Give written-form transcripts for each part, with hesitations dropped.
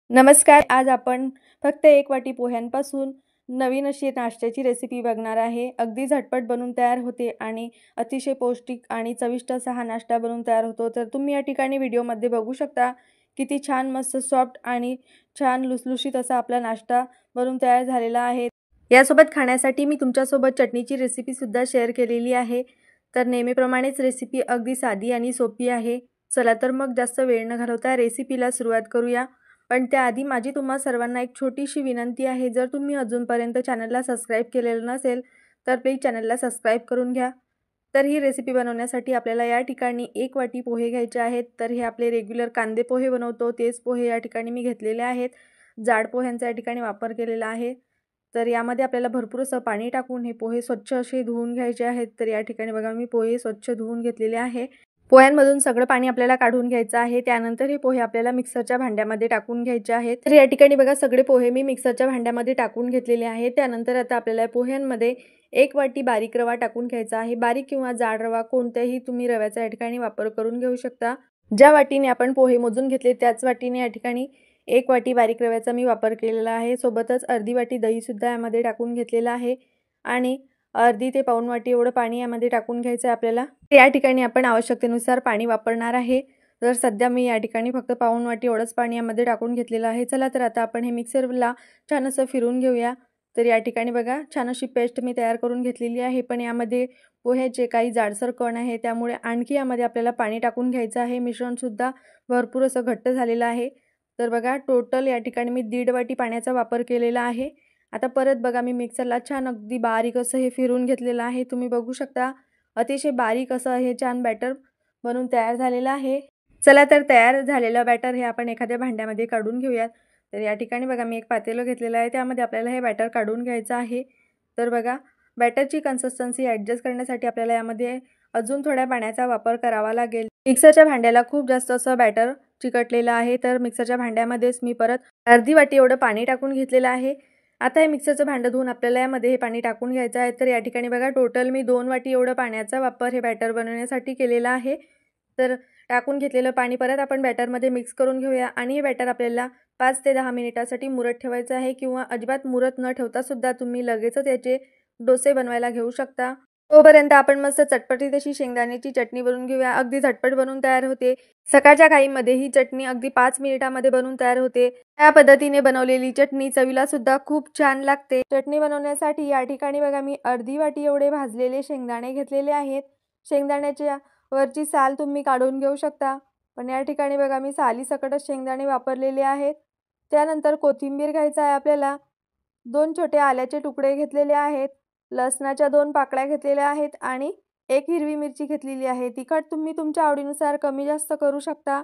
नमस्कार. आज आपण फक्त एक वाटी पोह्यांपासून नवीन अशी नाश्त्याची रेसिपी बघणार आहे. अगदी झटपट बनून तयार होते आणि अतिशय पौष्टिक आणि चविष्ट असा हा नाश्ता बनून तयार होतो. तर तुम्ही या ठिकाणी व्हिडिओमध्ये बघू शकता किती छान मस्त सॉफ्ट आणि छान लुसलुशीत असा आपला नाश्ता बनून तयार झालेला आहे. यासोबत खाण्यासाठी मी तुमच्यासोबत चटणीची रेसिपीसुद्धा शेअर केलेली आहे. तर नेहमीप्रमाणेच रेसिपी अगदी साधी आणि सोपी आहे. चला तर मग जास्त वेळ न घालवता रेसिपीला सुरुवात करूया. पण त्याआधी माझी तुम्हा सर्वांना एक छोटीशी विनंती आहे. जर तुम्ही अजूनपर्यंत चॅनलला सबस्क्राईब केलेलं नसेल तर प्लीज चॅनलला सबस्क्राईब करून घ्या. तर ही रेसिपी बनवण्यासाठी आपल्याला या ठिकाणी 1 वाटी पोहे घ्यायचे आहेत. तर हे आपले रेग्युलर कांदे पोहे बनवतो तेच पोहे या ठिकाणी मी घेतलेले आहेत. जाड पोह्यांचा या ठिकाणी वापर केलेला आहे. तर यामध्ये आपल्याला भरपूर असं पाणी टाकून हे पोहे स्वच्छ असे धुवून घ्यायचे आहेत. तर या ठिकाणी बघा मी पोहे स्वच्छ धुवून घेतलेले आहे. पोह्यांमधून सगळं पाणी आपल्याला काढून घ्यायचं आहे. त्यानंतर हे पोहे आपल्याला मिक्सरच्या भांड्यामध्ये टाकून घ्यायचे आहेत. तर या ठिकाणी बघा सगळे पोहे मी मिक्सरच्या भांड्यामध्ये टाकून घेतलेले आहेत. त्यानंतर आता आपल्याला पोह्यांमध्ये 1 वाटी बारीक रवा टाकून घ्यायचा आहे. बारीक किंवा जाड रवा कोणत्याही तुम्ही रव्याचा या ठिकाणी वापर करून घेऊ शकता. ज्या वाटीने आपण पोहे मोजून घेतले त्याच वाटीने या ठिकाणी 1 वाटी बारीक रव्याचा मी वापर केलेला आहे. सोबतच अर्धी वाटी दहीसुद्धा यामध्ये टाकून घेतलेला आहे आणि अर्धी ते पाऊण वाटी एवढं पाणी यामध्ये टाकून घ्यायचं आहे आपल्याला. या ठिकाणी आपण आवश्यकतेनुसार पाणी वापरणार आहे. तर सध्या मी या ठिकाणी फक्त पाऊण वाटी एवढंच पाणी यामध्ये टाकून घेतलेलं आहे. चला तर आता आपण हे मिक्सरला छान असं फिरून घेऊया. तर या ठिकाणी बघा छान अशी पेस्ट मी तयार करून घेतलेली आहे. पण यामध्ये पोह्याचे काही जाडसर कण आहे त्यामुळे आणखी यामध्ये आपल्याला पाणी टाकून घ्यायचं आहे. मिश्रणसुद्धा भरपूर असं घट्ट झालेलं आहे. तर बघा टोटल या ठिकाणी मी 1.5 वाटी पाण्याचा वापर केलेला आहे. आता परत बघा मी मिक्सरला छान अगदी बारीक असं हे फिरून घेतलेलं आहे. तुम्ही बघू शकता अतिशय बारीक असं हे छान बॅटर बनून तयार झालेलं आहे. चला तर तयार झालेलं बॅटर हे आपण एखाद्या भांड्यामध्ये काढून घेऊयात. तर या ठिकाणी बघा मी एक पातेलं घेतलेलं आहे. त्यामध्ये आपल्याला हे बॅटर काढून घ्यायचं आहे. तर बघा बॅटरची कन्सिस्टन्सी ॲडजस्ट करण्यासाठी आपल्याला यामध्ये अजून थोड्या पाण्याचा वापर करावा लागेल. मिक्सरच्या भांड्याला खूप जास्त असं बॅटर चिकटलेलं आहे. तर मिक्सरच्या भांड्यामध्येच मी परत अर्धी वाटी एवढं पाणी टाकून घेतलेलं आहे. आता हे मिक्सरचं भांडं धुवून आपल्याला यामध्ये हे पाणी टाकून घ्यायचं आहे. तर या ठिकाणी बघा टोटल मी 2 वाटी एवढं पाण्याचा वापर हे बॅटर बनवण्यासाठी केलेला आहे. तर टाकून घेतलेलं पाणी परत आपण बॅटरमध्ये मिक्स करून घेऊया आणि हे बॅटर आपल्याला 5 ते 10 मिनिटासाठी मुरत ठेवायचं आहे किंवा अजिबात मुरत न ठेवतासुद्धा तुम्ही लगेचच याचे डोसे बनवायला घेऊ शकता. तोपर्यंत आपण मस्त चटपटीत अशी शेंगदाण्याची चटणी बनवून घेऊया. अगदी झटपट बनवून तयार होते. सकाळच्या घाईमध्ये ही चटणी अगदी 5 मिनिटामध्ये बनवून तयार होते. या पद्धतीने बनवलेली चटणी चवीला सुद्धा खूप छान लागते. चटणी बनवण्यासाठी या ठिकाणी बघा मी अर्धी वाटी एवढे भाजलेले शेंगदाणे घेतलेले आहेत. शेंगदाण्याच्या वरची साल तुम्ही काढून घेऊ शकता. पण या ठिकाणी बघा मी सालीसकटच शेंगदाणे वापरलेले आहेत. त्यानंतर कोथिंबीर घ्यायचा आहे आपल्याला. 2 छोटे आल्याचे तुकडे घेतलेले आहेत. लसणाच्या 2 पाकळ्या घेतलेल्या आहेत आणि 1 हिरवी मिरची घेतलेली आहे. तिखट तुम्ही तुमच्या आवडीनुसार कमी जास्त करू शकता.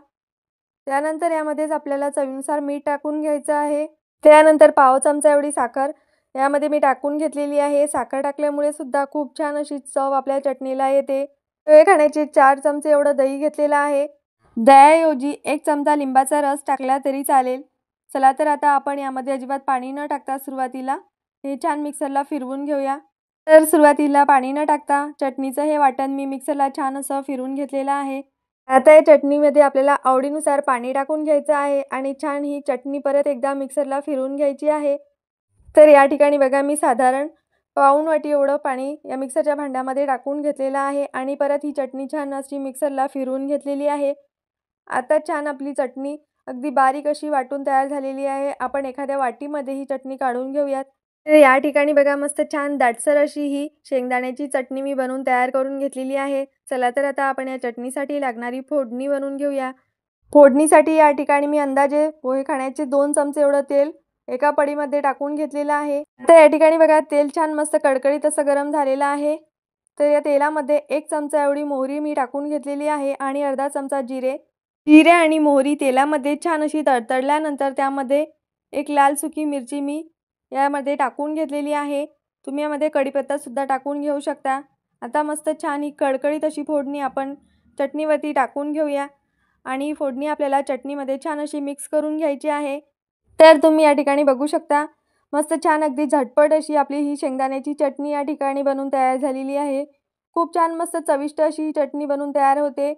त्यानंतर यामध्येच आपल्याला चवीनुसार मीठ टाकून घ्यायचं आहे. त्यानंतर पाव चमचा एवढी साखर यामध्ये मी टाकून घेतलेली आहे. साखर टाकल्यामुळे सुद्धा खूप छान अशी चव आपल्या चटणीला येते. पोहे खाण्याचे 4 चमचे एवढं दही घेतलेलं आहे. दह्याऐवजी 1 चमचा लिंबाचा रस टाकला तरी चालेल. चला तर आता आपण यामध्ये अजिबात पाणी न टाकता सुरुवातीला हे छान मिक्सरला फिरवून घेऊया. तर सुरुवातीला पाणी न टाकता चटणीचं हे वाटण मी मिक्सरला छान असं फिरवून घेतलेलं आहे. आता या चटणीमध्ये आपल्याला आवडीनुसार पाणी टाकून घ्यायचं आहे आणि छान ही चटणी परत एकदा मिक्सरला फिरवून घ्यायची आहे. तर या ठिकाणी बघा मी साधारण पाऊण वाटी एवढं पाणी या मिक्सरच्या भांड्यामध्ये टाकून घेतलेलं आहे आणि परत ही चटणी छान अशी मिक्सरला फिरवून घेतलेली आहे. आता छान आपली चटणी अगदी बारीक अशी वाटून तयार झालेली आहे. आपण एखाद्या वाटीमध्ये ही चटणी काढून घेऊयात. तर या ठिकाणी बघा मस्त छान दाटसर अशी ही शेंगदाण्याची चटणी मी बनवून तयार करून घेतलेली आहे. चला तर आता आपण या चटणीसाठी लागणारी फोडणी बनवून घेऊया. फोडणीसाठी या ठिकाणी मी अंदाजे पोहे खाण्याचे 2 चमचे एवढं तेल एका पडीमध्ये टाकून घेतलेलं आहे. आता या ठिकाणी बघा तेल छान मस्त कडकडीत असं गरम झालेलं आहे. तर या तेलामध्ये 1 चमचा एवढी मोहरी मी टाकून घेतलेली आहे आणि अर्धा चमचा जिरे आणि मोहरी तेलामध्ये छान अशी तडतडल्यानंतर त्यामध्ये 1 लाल सुकी मिरची मी यामध्ये टाकून घेतलेली आहे. तुम्ही यामध्ये कढीपत्तासुद्धा टाकून घेऊ शकता. आता मस्त छान ही कडकडीत अशी फोडणी आपण चटणीवरती टाकून घेऊया आणि ही फोडणी आपल्याला चटणीमध्ये छान अशी मिक्स करून घ्यायची आहे. तर तुम्ही या ठिकाणी बघू शकता मस्त छान अगदी झटपट अशी आपली ही शेंगदाण्याची चटणी या ठिकाणी बनून तयार झालेली आहे. खूप छान मस्त चविष्ट अशी ही चटणी बनून तयार होते.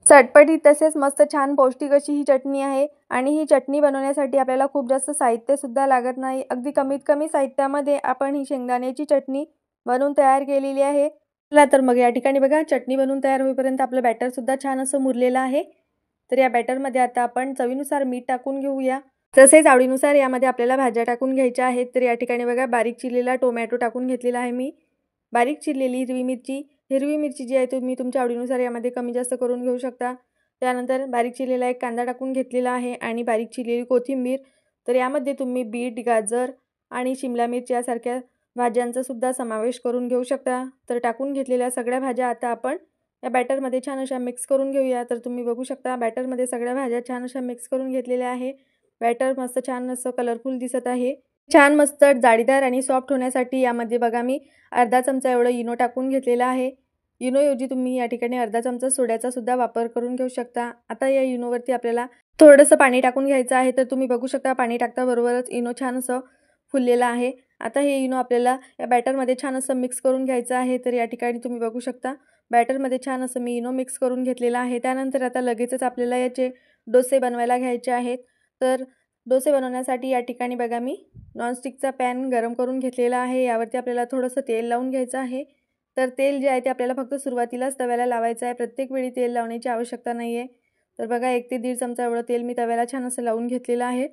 चटपटीत तसेच मस्त छान पौष्टिक अशी ही चटणी आहे आणि ही चटणी बनवण्यासाठी आपल्याला खूप जास्त साहित्यसुद्धा लागत नाही. अगदी कमीत कमी साहित्यामध्ये आपण ही शेंगदाण्याची चटणी बनवून तयार केलेली आहे. चला तर मग या ठिकाणी बघा चटणी बनवून तयार होईपर्यंत आपलं बॅटरसुद्धा छान असं मुरलेलं आहे. तर या बॅटरमध्ये आता आपण चवीनुसार मीठ टाकून घेऊया. तसेच आवडीनुसार यामध्ये आपल्याला भाज्या टाकून घ्यायच्या आहेत. तर या ठिकाणी बघा बारीक चिरलेला टोमॅटो टाकून घेतलेला आहे मी. बारीक चिरलेली हिरवी मिरची जी आहे तुम्ही तुमच्या आवडीनुसार यामध्ये कमी जास्त करून घेऊ शकता. त्यानंतर बारीक चिरलेला एक कांदा टाकून घेतलेला आहे आणि बारीक चिरलेली कोथिंबीर. तर यामध्ये तुम्ही बीट, गाजर आणि शिमला मिरच यासारख्या भाज्यांचा सुद्धा समावेश करून घेऊ शकता. तर टाकून घेतलेल्या सगळ्या भाज्या आता आपण या बॅटरमध्ये छान अशा मिक्स करून घेऊया. तर तुम्ही बघू शकता बॅटरमध्ये सगळ्या भाज्या छान अशा मिक्स करून घेतलेल्या आहे. बॅटर मस्त छान असं कलरफुल दिसत आहे. छान मस्त जाळीदार आणि सॉफ्ट होण्यासाठी यामध्ये बघा मी अर्धा चमचा एवढं इनो टाकून घेतलेला आहे. इनोऐवजी तुम्ही या ठिकाणी अर्धा चमचा सोड्याचा सुद्धा वापर करून घेऊ शकता. आता या इनोवरती आपल्याला थोडंसं पाणी टाकून घ्यायचं आहे. तर तुम्ही बघू शकता पाणी टाकताबरोबरच इनो छान असं फुललेलं आहे. आता हे इनो आपल्याला या बॅटरमध्ये छान असं मिक्स करून घ्यायचं आहे. तर या ठिकाणी तुम्ही बघू शकता बॅटरमध्ये छान असं मी इनो मिक्स करून घेतलेला आहे. त्यानंतर आता लगेचच आपल्याला याचे डोसे बनवायला घ्यायचे आहेत. तर डोसे बनवण्यासाठी या ठिकाणी बघा मी नॉनस्टिकचा पॅन गरम करून घेतलेला आहे. यावरती आपल्याला थोडंसं तेल लावून घ्यायचं आहे. तर तेल जे आहे ते आपल्याला फक्त सुरुवातीलाच तव्याला लावायचं आहे. प्रत्येक वेळी तेल लावण्याची आवश्यकता नाही आहे. तर बघा 1 ते 1.5 चमचा एवढं तेल मी तव्याला छान असं लावून घेतलेलं आहे.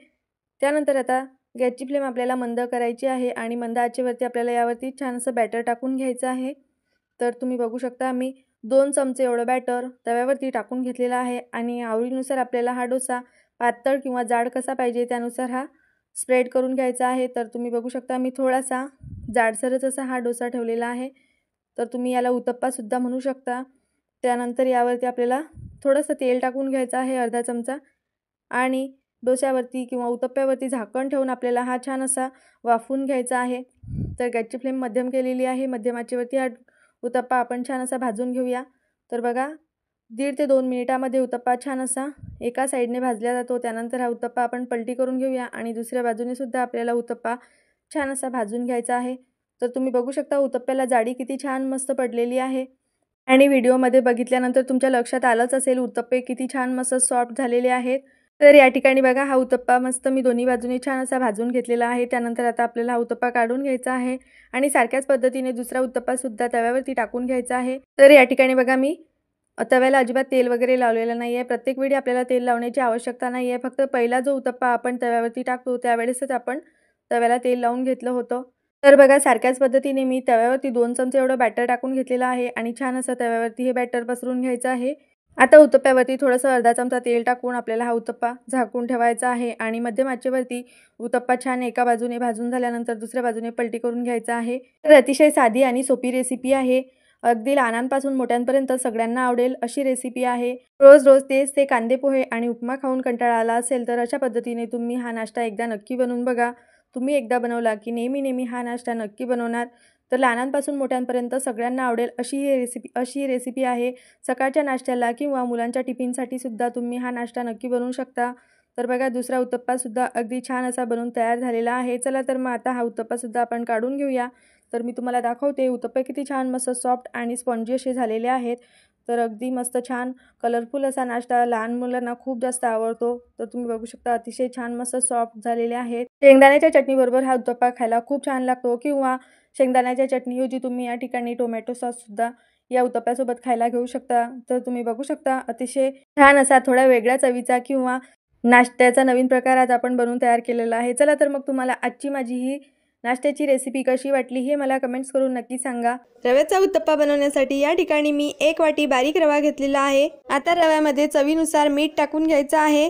त्यानंतर आता गॅसची फ्लेम आपल्याला मंद करायची आहे आणि मंद आचेवरती आपल्याला यावरती छान असं बॅटर टाकून घ्यायचं आहे. तर तुम्ही बघू शकता मी 2 चमचे एवढं बॅटर तव्यावरती टाकून घेतलेलं आहे आणि आवडीनुसार आपल्याला हा डोसा पातळ किंवा जाड कसा पाहिजे त्यानुसार हा स्प्रेड करून घ्यायचा आहे. तर तुम्ही बघू शकता मी थोडासा जाडसरच असा हा डोसा ठेवलेला आहे. तर तुम्ही याला उत्तप्पासुद्धा म्हणू शकता. त्यानंतर यावरती आपल्याला थोडंसं तेल टाकून घ्यायचं आहे अर्धा चमचा आणि डोश्यावरती किंवा उत्तप्प्यावरती झाकण ठेवून आपल्याला हा छान असा वाफवून घ्यायचा आहे. तर गॅसची फ्लेम मध्यम केलेली आहे. मध्यम आचेवरती हा उत्तप्पा आपण छान असा भाजून घेऊया. तर बघा 1.5 ते 2 मिनिटामध्ये उत्तप्पा छान असा एका साईडने भाजला जातो. त्यानंतर हा उत्तप्पा आपण पलटी करून घेऊया आणि दुसऱ्या बाजूने सुद्धा आपल्याला उत्तप्पा छान असा भाजून घ्यायचा आहे. तर तुम्ही बघू शकता उत्तप्प्याला जाडी किती छान मस्त पडलेली आहे आणि व्हिडिओमध्ये बघितल्यानंतर तुमच्या लक्षात आलंच असेल उत्तप्पे किती छान मस्त सॉफ्ट झालेले आहेत. तर या ठिकाणी बघा हा उत्तप्पा मस्त मी दोन्ही बाजूने छान असा भाजून घेतलेला आहे. त्यानंतर आता आपल्याला हा उत्तप्पा काढून घ्यायचा आहे आणि सारख्याच पद्धतीने दुसरा उत्तप्पासुद्धा तव्यावरती टाकून घ्यायचा आहे. तर या ठिकाणी बघा मी तव्याला अजिबात तेल वगैरे लावलेलं नाही आहे. प्रत्येक वेळी आपल्याला तेल लावण्याची आवश्यकता नाही आहे. फक्त पहिला जो उत्तप्पा आपण तव्यावरती टाकतो त्यावेळेसच आपण तव्याला तेल लावून घेतलं होतं. तर बघा सारख्याच पद्धतीने मी तव्यावरती 2 चमचे एवढं बॅटर टाकून घेतलेलं आहे आणि छान असं तव्यावरती हे बॅटर पसरून घ्यायचं आहे. आता उत्तप्प्यावरती थोडंसं अर्धा चमचा तेल टाकून आपल्याला हा उत्तप्पा झाकून ठेवायचा आहे आणि मध्यम आचेवरती उत्तप्पा छान एका बाजूने भाजून झाल्यानंतर दुसऱ्या बाजूने पलटी करून घ्यायचा आहे. तर अतिशय साधी आणि सोपी रेसिपी आहे. अगदी लहानांपासून मोठ्यांपर्यंत सगळ्यांना आवडेल अशी रेसिपी आहे. रोज रोज तेच ते कांदे पोहे आणि उपमा खाऊन कंटाळा आला असेल तर अशा पद्धतीने तुम्ही हा नाश्ता एकदा नक्की बनवून बघा. तुम्ही एकदा बनवला की नेहमी हा नाश्ता नक्की बनवणार. तर लहानांपासून मोठ्यांपर्यंत सगळ्यांना आवडेल अशी रेसिपी आहे. सकाळच्या नाश्त्याला किंवा मुलांच्या टिफिनसाठी सुद्धा तुम्ही हा नाश्ता नक्की बनवू शकता. तर बघा दुसरा उत्तप्पासुद्धा अगदी छान असा बनवून तयार झालेला आहे. चला तर मग आता हा उत्तप्पासुद्धा आपण काढून घेऊया. तर मी तुम्हाला दाखवते उत्तप्पे किती छान मस्त सॉफ्ट आणि स्पॉन्जी असे झालेले आहेत. तर अगदी मस्त छान कलरफुल असा नाश्ता लहान मुलांना खूप जास्त आवडतो. तर तुम्ही बघू शकता अतिशय छान मस्त सॉफ्ट झालेले आहेत. शेंगदाण्याच्या चटणीबरोबर हा उत्तप्पा खायला खूप छान लागतो किंवा शेंगदाण्याच्या चटणीऐवजी तुम्ही या ठिकाणी टोमॅटो सॉससुद्धा या उत्तप्प्यासोबत खायला घेऊ शकता. तर तुम्ही बघू शकता अतिशय छान असा थोडा वेगळ्या चवीचा किंवा नाश्त्याचा नवीन प्रकार आज आपण बनवून तयार केलेला आहे. चला तर मग तुम्हाला आजची माझी ही नाश्त्याची रेसिपी कशी वाटली हे मला कमेंट्स करून नक्की सांगा. रव्याचा उत्तप्पा बनवण्यासाठी या ठिकाणी मी 1 वाटी बारीक रवा घेतलेला आहे. आता रव्यामध्ये चवीनुसार मीठ टाकून घ्यायचं आहे.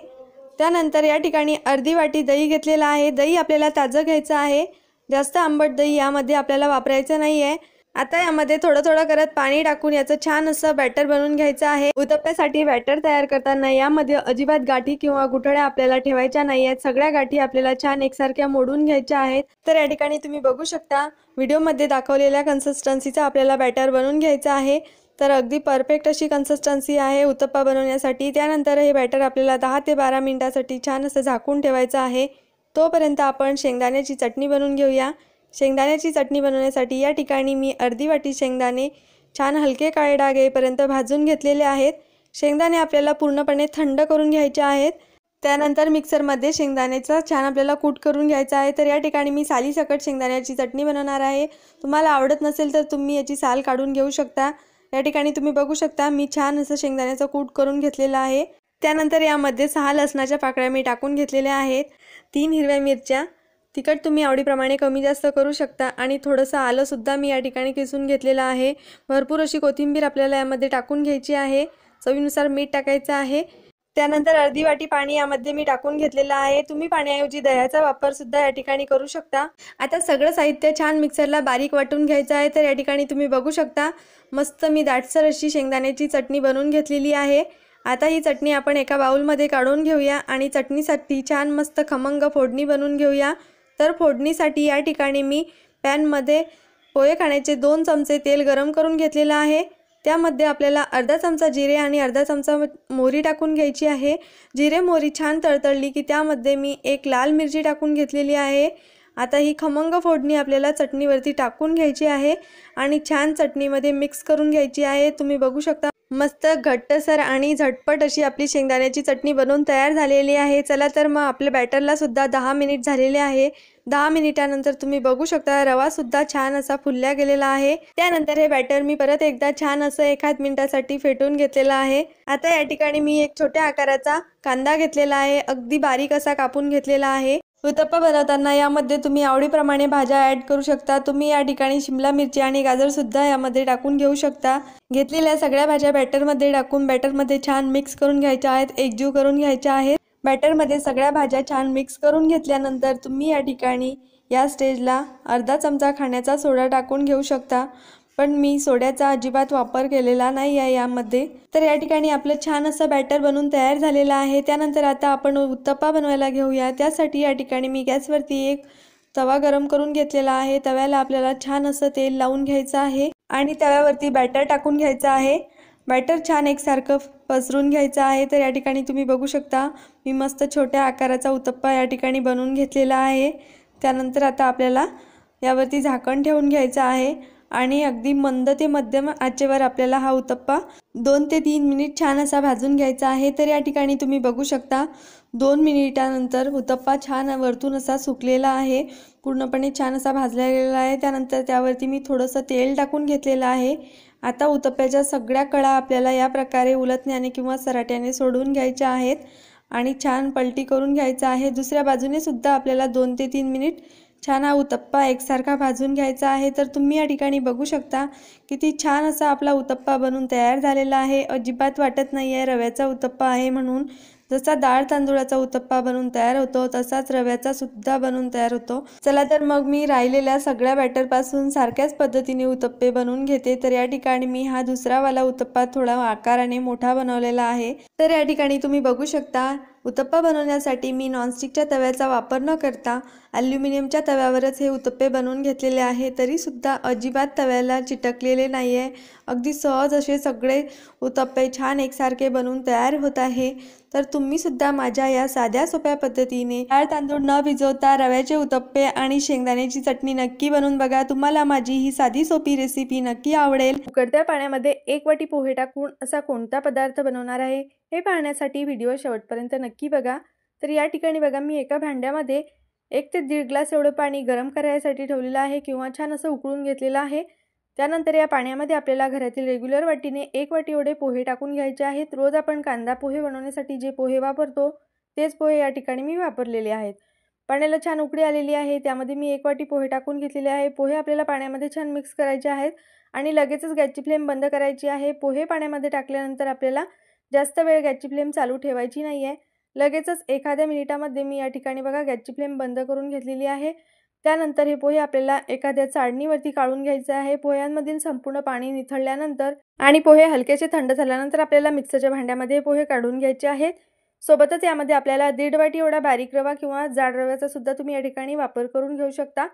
त्यानंतर या ठिकाणी अर्धी वाटी दही घेतलेला आहे. दही आपल्याला ताजं घ्यायचं आहे. जास्त आंबट दही यामध्ये आपल्याला वापरायचं नाही आहे. आता यामध्ये थोडं थोडं करत पाणी टाकून याचं छान असं बॅटर बनवून घ्यायचं आहे. उत्तप्प्यासाठी बॅटर तयार करताना यामध्ये अजिबात गाठी किंवा गुठळ्या आपल्याला ठेवायच्या नाही आहेत. सगळ्या गाठी आपल्याला छान एकसारख्या मोडून घ्यायच्या आहेत. तर या ठिकाणी तुम्ही बघू शकता व्हिडिओमध्ये दाखवलेल्या कन्सिस्टन्सीचा आपल्याला बॅटर बनवून घ्यायचा आहे. तर अगदी परफेक्ट अशी कन्सिस्टन्सी आहे उत्तप्पा बनवण्यासाठी. त्यानंतर हे बॅटर आपल्याला 10 ते 12 मिनिटासाठी छान असं झाकून ठेवायचं आहे. तोपर्यंत आपण शेंगदाण्याची चटणी बनवून घेऊया. शेंगदाण्याची चटणी बनवण्यासाठी या ठिकाणी मी अर्धी वाटी शेंगदाणे छान हलके काळे डाग येईपर्यंत भाजून घेतलेले आहेत. शेंगदाणे आपल्याला पूर्णपणे थंड करून घ्यायचे आहेत। त्यानंतर मिक्सरमध्ये शेंगदाण्याचा छान आपल्याला कूट करून घ्यायचा आहे। तर या ठिकाणी मी सालीसकट शेंगदाण्याची चटणी बनवणार आहे। तुम्हाला आवडत नसेल तर तुम्ही याची साल काढून घेऊ शकता। या ठिकाणी तुम्ही बघू शकता मी छान असं शेंगदाण्याचा कूट करून घेतलेला आहे। त्यानंतर यामध्ये 6 लसणाच्या पाकळ्या मी टाकून घेतलेल्या आहेत, 3 हिरव्या मिरच्या, तिखट तुम्ही आवडीप्रमाणे कमी जास्त करू शकता आणि थोडंसं आलं सुद्धा मी या ठिकाणी किसून घेतलेलं आहे। भरपूर अशी कोथिंबीर आपल्याला यामध्ये टाकून घ्यायची आहे। चवीनुसार मीठ टाकायचं आहे। त्यानंतर अर्धी वाटी पाणी यामध्ये मी टाकून घेतलेलं आहे। तुम्ही पाण्याऐवजी दह्याचा वापर सुद्धा या ठिकाणी करू शकता। आता सगळं साहित्य छान मिक्सरला बारीक वाटून घ्यायचं आहे। तर या ठिकाणी तुम्ही बघू शकता मस्त मी दाटसर अशी शेंगदाण्याची चटणी बनवून घेतलेली आहे। आता ही चटणी आपण एका बाउलमध्ये काढून घेऊया आणि चटणीसाठी छान मस्त खमंग फोडणी बनवून घेऊया। तर फोडणीसाठी या ठिकाणी मी पॅनमध्ये पोहे खाण्याचे 2 चमचे तेल गरम करून घेतलेलं आहे। त्यामध्ये आपल्याला अर्धा चमचा जिरे आणि अर्धा चमचा मोहरी टाकून घ्यायची आहे। जिरे मोहरी छान तळतळली की त्यामध्ये मी एक लाल मिरची टाकून घेतलेली आहे। आता ही खमंग फोडणी आपल्याला चटणीवरती टाकून घ्यायची आहे आणि छान चटणीमध्ये मिक्स करून घ्यायची आहे। तुम्ही बघू शकता मस्त घट्टसर आणि झटपट अशी आपली शेंगदाण्याची चटणी बनवून तयार झालेली आहे। चला तर मग आपल्या बॅटरला सुद्धा 10 मिनिट झालेले आहे। 10 मिनिटानंतर तुम्ही बघू शकता रवा सुद्धा छान असा फुलला गेलेला आहे। त्यानंतर हे बॅटर मी परत एकदा छान असं 1 मिनिटासाठी फेटून घेतलेला आहे। आता या ठिकाणी मी एक छोट्या आकाराचा कांदा घेतलेला आहे, अगदी बारीक असा कापून घेतलेला आहे। उत्तप्पा बनवताना यामध्ये तुम्ही आवडीप्रमाणे भाज्या ॲड करू शकता। तुम्ही या ठिकाणी शिमला मिरची आणि गाजर सुद्धा यामध्ये टाकून घेऊ शकता। घेतलेल्या सगळ्या भाज्या बॅटरमध्ये टाकून बॅटरमध्ये छान मिक्स करून घ्यायच्या आहेत, एकजीव करून घ्यायच्या आहेत। बॅटरमध्ये सगळ्या भाज्या छान मिक्स करून घेतल्यानंतर तुम्ही या ठिकाणी या स्टेजला अर्धा चमचा खाण्याचा सोडा टाकून घेऊ शकता, पण मी सोड्याचा अजिबात वापर केलेला नाही आहे यामध्ये। तर या ठिकाणी आपलं छान असं बॅटर बनवून तयार झालेलं आहे। त्यानंतर आता आपण उत्तप्पा बनवायला घेऊया। त्यासाठी या ठिकाणी मी गॅसवरती एक तवा गरम करून घेतलेला आहे। तव्याला आपल्याला छान असं तेल लावून घ्यायचं आहे आणि तव्यावरती बॅटर टाकून घ्यायचं आहे। बॅटर छान एकसारखं पसरून घ्यायचं आहे। तर या ठिकाणी तुम्ही बघू शकता मी मस्त छोट्या आकाराचा उत्तप्पा या ठिकाणी बनवून घेतलेला आहे। त्यानंतर आता आपल्याला यावरती झाकण ठेवून घ्यायचं आहे आणि अगदी मंद ते मध्यम आचेवर आपल्याला हा उत्तप्पा 2 ते 3 मिनिट छान असा भाजून घ्यायचा आहे। तर या ठिकाणी तुम्ही बघू शकता 2 मिनिटानंतर उत्तप्पा छान वरतून असा सुकलेला आहे, पूर्णपणे छान असा भाजला गेलेला आहे। त्यानंतर त्यावरती मी थोडंसं तेल टाकून घेतलेलं आहे। आता उत्तप्प्याच्या सगळ्या कळा आपल्याला या प्रकारे उलटण्याने किंवा सराट्याने सोडून घ्यायच्या आहेत आणि छान पलटी करून घ्यायचा आहे। दुसऱ्या बाजूने सुद्धा आपल्याला 2 ते 3 मिनिट छान हा उत्तप्पा एकसारखा भाजून घ्यायचा आहे। तर तुम्ही या ठिकाणी बघू शकता किती छान असा आपला उत्तप्पा बनून तयार झालेला आहे। अजिबात वाटत नाही आहे रव्याचा उत्तप्पा आहे म्हणून। जसा डाळ तांदूळाचा उत्तप्पा बनून तयार होतो तसाच रव्याचा सुद्धा बनून तयार होतो। चला तर मग मी राहिलेल्या सगळ्या बॅटरपासून सारख्याच पद्धतीने उत्तप्पे बनवून घेते। तर या ठिकाणी मी हा दुसरा वाला उत्तप्पा थोडा आकाराने मोठा बनवलेला आहे। तर या ठिकाणी तुम्ही बघू शकता उत्तप्पा बनवण्यासाठी मी नॉनस्टिकच्या तव्याचा वापर न करता ॲल्युमिनियमच्या तव्यावरच हे उत्तप्पे बनवून घेतलेले आहे। तरी सुद्धा अजिबात तव्याला चिटकलेले नाही आहे, अगदी सहज असे सगळे उत्तप्पे छान एकसारखे बनवून तयार होत आहे। तर तुम्ही सुद्धा माझ्या या साध्या सोप्या पद्धतीने डाळ तांदूळ न भिजवता रव्याचे उत्तप्पे आणि शेंगदाण्याची चटणी नक्की बनवून बघा। तुम्हाला माझी ही साधी सोपी रेसिपी नक्की आवडेल। उकळत्या पाण्यामध्ये 1 वाटी पोहे टाकून असा कोणता पदार्थ बनवणार आहे हे पाहण्यासाठी व्हिडिओ शेवटपर्यंत नक्की बघा। तर या ठिकाणी बघा मी एका भांड्यामध्ये 1 ते 1.5 ग्लास एवढं पाणी गरम करायसाठी ठेवलेलं आहे किंवा छान असं उकळून घेतलेलं आहे। त्यानंतर या पाण्यामध्ये आपल्याला घरातील रेग्युलर वाटीने 1 वाटी एवढे पोहे टाकून घ्यायचे आहेत। रोज आपण कांदा पोहे बनवण्यासाठी जे पोहे वापरतो तेच पोहे या ठिकाणी मी वापरलेले आहेत। पाण्याला छान उकळी आलेली आहे, त्यामध्ये मी 1 वाटी पोहे टाकून घेतलेले आहे। पोहे आपल्याला पाण्यामध्ये छान मिक्स करायचे आहेत आणि लगेचच गॅसची फ्लेम बंद करायची आहे। पोहे पाण्यामध्ये टाकल्यानंतर आपल्याला जास्त वेळ गॅसची फ्लेम चालू ठेवायची नाही आहे। लगेचच एखाद्या मिनिटामध्ये मी या ठिकाणी बघा गॅसची फ्लेम बंद करून घेतलेली आहे। त्यानंतर हे पोहे आपल्याला एखाद्या चाळणीवरती काढून घ्यायचे आहे। पोह्यांमधील संपूर्ण पाणी निथळल्यानंतर आणि पोहे हलकेसे थंड झाल्यानंतर आपल्याला मिक्सरच्या भांड्यामध्ये हे पोहे काढून घ्यायचे आहेत। सोबतच यामध्ये आपल्याला 1.5 वाटी एवढा बारीक रवा किंवा जाड रव्याचा सुद्धा तुम्ही या ठिकाणी वापर करून घेऊ शकता।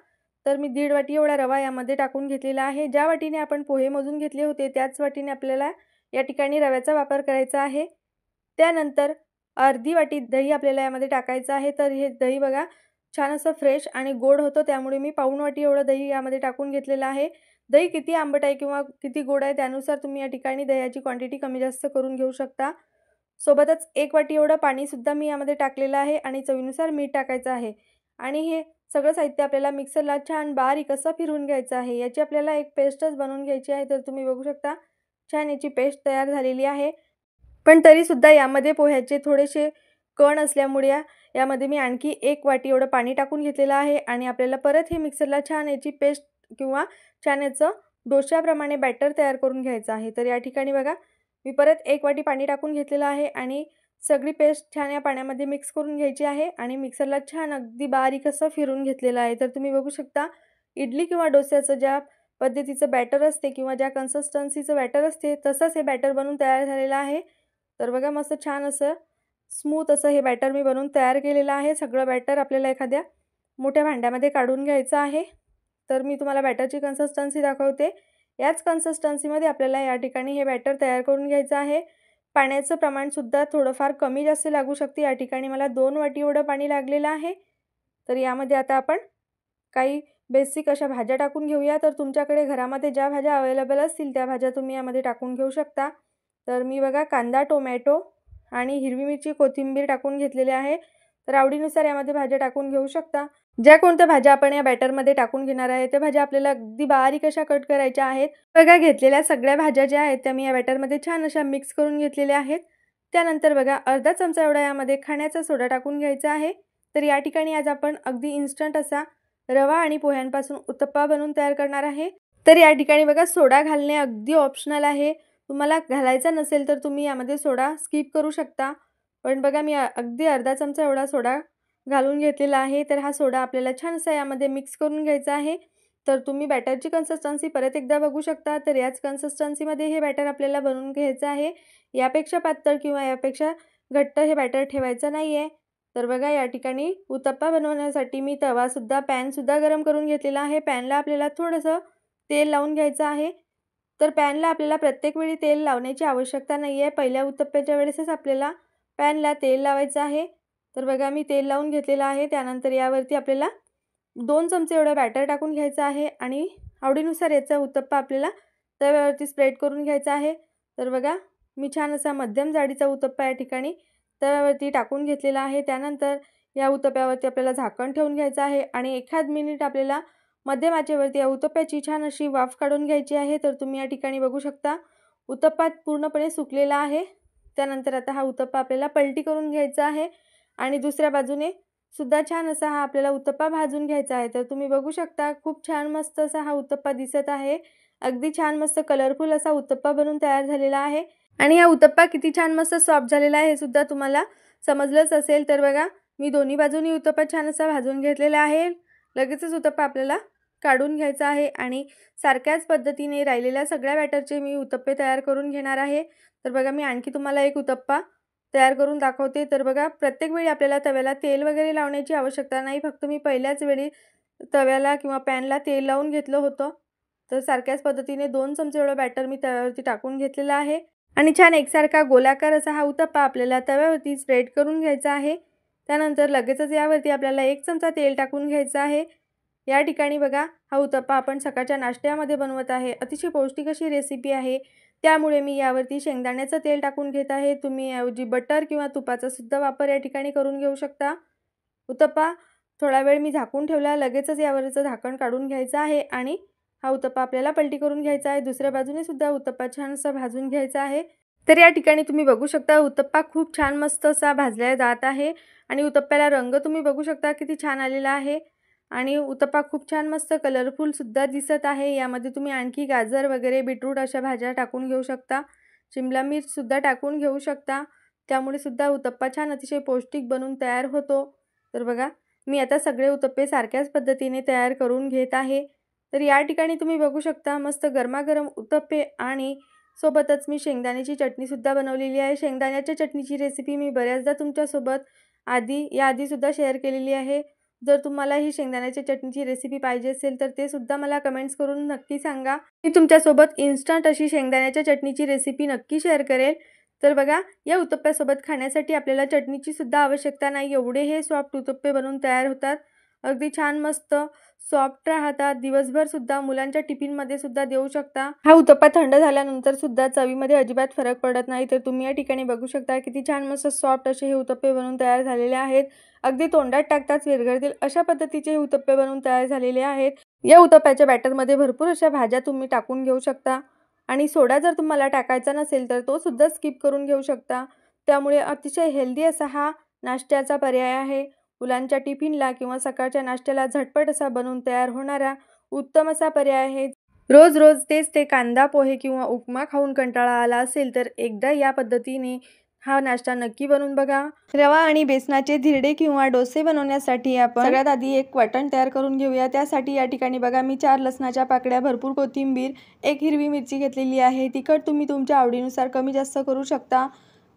तर मी 1.5 वाटी एवढा रवा यामध्ये टाकून घेतलेला आहे। ज्या वाटीने आपण पोहे मोजून घेतले होते त्याच वाटीने आपल्याला या ठिकाणी रव्याचा वापर करायचा आहे। त्यानंतर अर्धी वाटी दही आपल्याला यामध्ये टाकायचं आहे। तर हे दही बघा छान असं फ्रेश आणि गोड होतं, त्यामुळे मी पाऊण वाटी एवढं दही यामध्ये टाकून घेतलेलं आहे. दही किती आंबट आहे किंवा किती गोड आहे त्यानुसार तुम्ही या ठिकाणी दह्याची क्वांटिटी कमी जास्त करून घेऊ शकता. सोबतच 1 वाटी एवढं पाणीसुद्धा मी यामध्ये टाकलेलं आहे आणि चवीनुसार मीठ टाकायचं आहे. आणि हे सगळं साहित्य आपल्याला मिक्सरला छान बारीक असं फिरवून घ्यायचं आहे. याची आपल्याला एक पेस्टच बनवून घ्यायची आहे. तर तुम्ही बघू शकता छान याची पेस्ट तयार झालेली आहे. पण तरीसुद्धा यामध्ये पोह्याचे थोडेसे कण असल्यामुळे यामध्ये मी आणखी 1 वाटी एवढं पाणी टाकून घेतलेलं आहे आणि आपल्याला परत हे मिक्सरला छान याची पेस्ट किंवा छान याचं डोश्याप्रमाणे बॅटर तयार करून घ्यायचं आहे. तर या ठिकाणी बघा मी परत 1 वाटी पाणी टाकून घेतलेलं आहे आणि सगळी पेस्ट छान या पाण्यामध्ये मिक्स करून घ्यायची आहे आणि मिक्सरला छान अगदी बारीक असं फिरवून घेतलेलं आहे. तर तुम्ही बघू शकता इडली किंवा डोस्याचं ज्या पद्धतीचं बॅटर असते किंवा ज्या कन्सिस्टन्सीचं बॅटर असते तसंच हे बॅटर बनवून तयार झालेलं आहे. तर बघा मस्त छान असं स्मूथ असं हे बॅटर मी बनवून तयार केलेलं आहे. सगळं बॅटर आपल्याला एखाद्या मोठ्या भांड्यामध्ये काढून घ्यायचं आहे. तर मी तुम्हाला बॅटरची कन्सिस्टन्सी दाखवते. याच कन्सिस्टन्सीमध्ये आपल्याला या ठिकाणी हे बॅटर तयार करून घ्यायचं आहे. पाण्याचं प्रमाणसुद्धा थोडंफार कमी जास्त लागू शकते. या ठिकाणी मला 2 वाटी एवढं पाणी लागलेलं आहे. तर यामध्ये आता आपण काही बेसिक अशा भाज्या टाकून घेऊया. तर तुमच्याकडे घरामध्ये ज्या भाज्या अवेलेबल असतील त्या भाज्या तुम्ही यामध्ये टाकून घेऊ शकता. तर मी बघा कांदा, टोमॅटो आणि हिरवी मिरची, कोथिंबीर टाकून घेतलेले आहे. तर आवडीनुसार यामध्ये भाज्या टाकून घेऊ शकता. ज्या कोणत्या भाज्या आपण या बॅटरमध्ये टाकून घेणार आहे त्या भाज्या आपल्याला अगदी बारीक अशा कट करायच्या आहेत. बघा घेतलेल्या सगळ्या भाज्या ज्या आहेत त्या मी या बॅटरमध्ये छान अशा मिक्स करून घेतलेल्या आहेत. त्यानंतर बघा अर्धा चमचा एवढा यामध्ये खाण्याचा सोडा टाकून घ्यायचा आहे. तर या ठिकाणी आज आपण अगदी इन्स्टंट असा रवा आणि पोह्यांपासून उत्तप्पा बनवून तयार करणार आहे. तर या ठिकाणी बघा सोडा घालणे अगदी ऑप्शनल आहे. तुम्हाला घालायचा नसेल तर तुम्ही यामध्ये सोडा स्किप करू शकता. पण बघा मी अगदी अर्धा चमचा एवढा सोडा घालून घेतलेला आहे. तर हा सोडा आपल्याला छान असा यामध्ये मिक्स करून घ्यायचा आहे. तर तुम्ही बॅटरची कन्सिस्टन्सी परत एकदा बघू शकता. तर याच कन्सिस्टन्सीमध्ये हे बॅटर आपल्याला बनवून घ्यायचं आहे. यापेक्षा पातळ किंवा यापेक्षा घट्ट हे बॅटर ठेवायचं नाही आहे. तर बघा या ठिकाणी उत्तप्पा बनवण्यासाठी मी पॅनसुद्धा गरम करून घेतलेला आहे. पॅनला आपल्याला थोडंसं तेल लावून घ्यायचं आहे. तर पॅनला आपल्याला प्रत्येक वेळी तेल लावण्याची आवश्यकता नाही आहे. पहिल्या उत्तप्प्याच्या वेळेसच आपल्याला पॅनला तेल लावायचं आहे. तर बघा मी तेल लावून घेतलेलं आहे. त्यानंतर यावरती आपल्याला 2 चमचे एवढं बॅटर टाकून घ्यायचं आहे आणि आवडीनुसार याचा उत्तप्पा आपल्याला तव्यावरती स्प्रेड करून घ्यायचा आहे. तर बघा मी छान असा मध्यम जाडीचा उत्तप्पा या ठिकाणी तव्यावरती टाकून घेतलेला आहे. त्यानंतर या उत्तप्प्यावरती आपल्याला झाकण ठेवून घ्यायचं आहे आणि 1 मिनिट आपल्याला मध्यम आचेवरती या उत्तप्प्याची छान अशी वाफ काढून घ्यायची आहे. तर तुम्ही या ठिकाणी बघू शकता उत्तप्पा पूर्णपणे सुकलेला आहे. त्यानंतर आता हा उत्तप्पा आपल्याला पलटी करून घ्यायचा आहे आणि दुसऱ्या बाजूने सुद्धा छान असा हा आपल्याला उत्तप्पा भाजून घ्यायचा आहे. तर तुम्ही बघू शकता खूप छान मस्त असा हा उत्तप्पा दिसत आहे. अगदी छान मस्त कलरफुल असा उत्तप्पा बनून तयार झालेला आहे आणि हा उत्तप्पा किती छान मस्त सॉफ्ट झालेला आहे हे सुद्धा तुम्हाला समजलंच असेल. तर बघा मी दोन्ही बाजूनी उत्तप्पा छान असा भाजून घेतलेला आहे. लगेचच उत्तप्पा आपल्याला काढून घ्यायचा आहे आणि सारख्याच पद्धतीने राहिलेल्या सगळ्या बॅटरचे मी उत्तप्पे तयार करून घेणार आहे. तर बघा मी आणखी तुम्हाला एक उत्तप्पा तयार करून दाखवते. तर बघा प्रत्येक वेळी आपल्याला तव्याला तेल वगैरे लावण्याची आवश्यकता नाही. फक्त मी पहिल्याच वेळी तव्याला किंवा पॅनला तेल लावून घेतलं होतं. तर सारख्याच पद्धतीने 2 चमचे एवढं बॅटर मी तव्यावरती टाकून घेतलेलं आहे आणि छान एकसारखा गोलाकार असा हा उत्तप्पा आपल्याला तव्यावरती स्प्रेड करून घ्यायचा आहे. त्यानंतर लगेचच यावरती आपल्याला 1 चमचा तेल टाकून घ्यायचं आहे. या ठिकाणी बघा हा उत्तप्पा आपण सकाळच्या नाश्त्यामध्ये बनवत आहे. अतिशय पौष्टिक अशी रेसिपी आहे. त्यामुळे मी यावरती शेंगदाण्याचं तेल टाकून घेत आहे. तुम्ही ऐवजी बटर किंवा तुपाचा सुद्धा वापर या ठिकाणी करून घेऊ शकता. उत्तप्पा थोडा वेळ मी झाकून ठेवला. लगेचच यावरचं झाकण काढून घ्यायचं आहे आणि हा उत्तप्पा आपल्याला पलटी करून घ्यायचा आहे. दुसऱ्या बाजूने सुद्धा उत्तप्पा छान असा भाजून घ्यायचा आहे. तर या ठिकाणी तुम्ही बघू शकता उत्तप्पा खूप छान मस्त असा भाजला जात आहे आणि उत्तप्प्याला रंग तुम्ही बघू शकता किती छान आलेला आहे आणि उत्तप्पा खूप छान मस्त कलरफुल सुद्धा दिसत आहे. यामध्ये तुम्ही आणखी गाजर वगैरे बीटरूट अशा भाज्या टाकून घेऊ शकता. शिमला मिर्च सुद्धा टाकून घेऊ शकता. त्यामुळे सुद्धा उत्तप्पा छान अतिशय पौष्टिक बनून तयार होतो. तर बघा मी आता सगळे उत्तप्पे सारख्याच पद्धतीने तयार करून घेत आहे. तर या ठिकाणी तुम्ही बघू शकता मस्त गरमागरम उत्तप्पे आणि सोबतच मी शेंगदाण्याची चटणीसुद्धा बनवलेली आहे. शेंगदाण्याच्या चटणीची रेसिपी मी बऱ्याचदा तुमच्यासोबत याआधीसुद्धा शेअर केलेली आहे. जर तुम्हाला ही शेंगदाण्याच्या चटणीची रेसिपी पाहिजे असेल तर ते सुद्धा मला कमेंट्स करून नक्की सांगा. मी तुमच्यासोबत इन्स्टंट अशी शेंगदाण्याच्या चटणीची रेसिपी नक्की शेअर करेल. तर बघा या उत्तप्प्यासोबत खाण्यासाठी आपल्याला चटणीची सुद्धा आवश्यकता नाही. एवढे हे सॉफ्ट उत्तप्पे बनवून तयार होतात अगदी छान मस्त सॉफ्ट राहतात. दिवसभर सुद्धा मुलांच्या टिफिनमध्ये सुद्धा देऊ शकता. हा उत्तप्पा थंड झाल्यानंतर सुद्धा चवीमध्ये अजिबात फरक पडत नाही. तर तुम्ही या ठिकाणी बघू शकता किती छान मस्त सॉफ्ट असे हे उत्तप्पे बनवून तयार झालेले आहेत. अगदी तोंडात टाकताच विरघळतील अशा पद्धतीचे हे उत्तप्पे बनवून तयार झालेले आहेत. या उत्तप्प्याच्या बॅटरमध्ये भरपूर अशा भाज्या तुम्ही टाकून घेऊ शकता आणि सोडा जर तुम्हाला टाकायचा नसेल तर तो सुद्धा स्किप करून घेऊ शकता. त्यामुळे अतिशय हेल्दी असा हा नाश्त्याचा पर्याय आहे. मुलांच्या टिफिनला किंवा सकाळच्या नाश्त्याला झटपट असा बनवून तयार होणारा उत्तम असा पर्याय आहे. रोज रोज तेच ते कांदा पोहे किंवा उपमा खाऊन कंटाळा आला असेल तर एकदा या पद्धतीने हा नाश्ता नक्की बनवून बघा. रवा आणि बेसनाचे धिरडे किंवा डोसे बनवण्यासाठी आपण सगळ्यात आधी एक वाटण तयार करून घेऊया. त्यासाठी या ठिकाणी बघा मी 4 लसणाच्या पाकळ्या, भरपूर कोथिंबीर, 1 हिरवी मिरची घेतलेली आहे. तिखट तुम्ही तुमच्या आवडीनुसार कमी जास्त करू शकता.